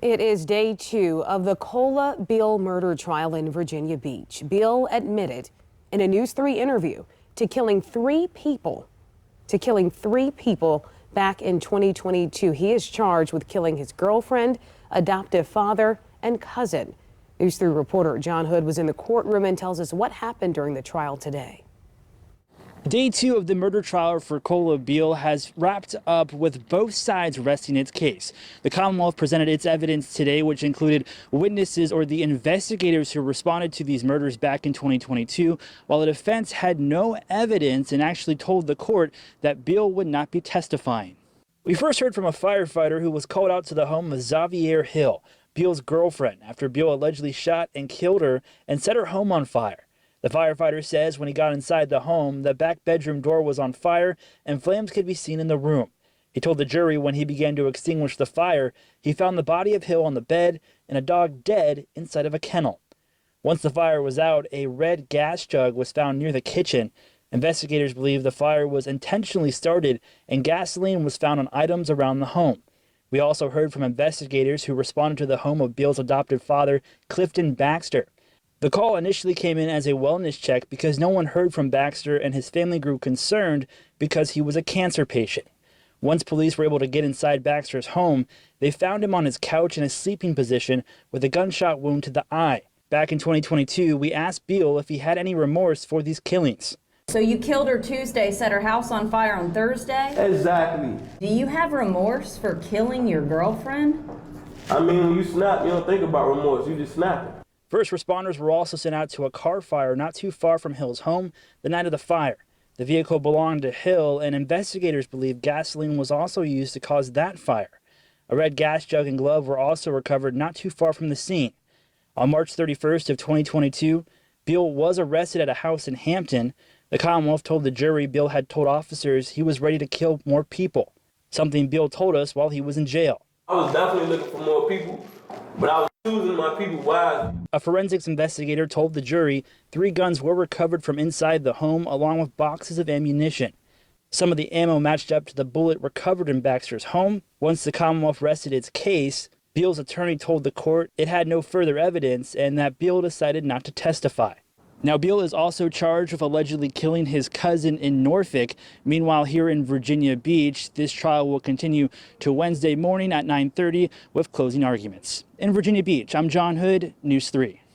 It is day 2 of the Beale murder trial in Virginia Beach. Beale admitted in a News 3 interview to killing three people back in 2022. He is charged with killing his girlfriend, adoptive father, and cousin. News 3 reporter John Hood was in the courtroom and tells us what happened during the trial today. Day 2 of the murder trial for Beale has wrapped up with both sides resting its case. The Commonwealth presented its evidence today, which included witnesses or the investigators who responded to these murders back in 2022, while the defense had no evidence and actually told the court that Beale would not be testifying. We first heard from a firefighter who was called out to the home of Xavier Hill, Beale's girlfriend, after Beale allegedly shot and killed her and set her home on fire. The firefighter says when he got inside the home, the back bedroom door was on fire and flames could be seen in the room. He told the jury when he began to extinguish the fire, he found the body of Hill on the bed and a dog dead inside of a kennel. Once the fire was out, a red gas jug was found near the kitchen. Investigators believe the fire was intentionally started and gasoline was found on items around the home. We also heard from investigators who responded to the home of Beale's adoptive father, Clifton Baxter. The call initially came in as a wellness check because no one heard from Baxter, and his family grew concerned because he was a cancer patient. Once police were able to get inside Baxter's home, they found him on his couch in a sleeping position with a gunshot wound to the eye. Back in 2022, we asked Beale if he had any remorse for these killings. So you killed her Tuesday, set her house on fire on Thursday? Exactly. Do you have remorse for killing your girlfriend? I mean, when you snap, you don't think about remorse, you just snap it. First responders were also sent out to a car fire not too far from Hill's home the night of the fire. The vehicle belonged to Hill, and investigators believe gasoline was also used to cause that fire. A red gas jug and glove were also recovered not too far from the scene. On March 31st of 2022, Beale was arrested at a house in Hampton. The Commonwealth told the jury Beale had told officers he was ready to kill more people, something Beale told us while he was in jail. I was definitely looking for more people, but I was choosing my people wisely. A forensics investigator told the jury 3 guns were recovered from inside the home along with boxes of ammunition. Some of the ammo matched up to the bullet recovered in Baxter's home. Once the Commonwealth rested its case, Beale's attorney told the court it had no further evidence and that Beale decided not to testify. Now, Beale is also charged with allegedly killing his cousin in Norfolk. Meanwhile, here in Virginia Beach, this trial will continue to Wednesday morning at 9:30 with closing arguments. In Virginia Beach, I'm John Hood, News 3.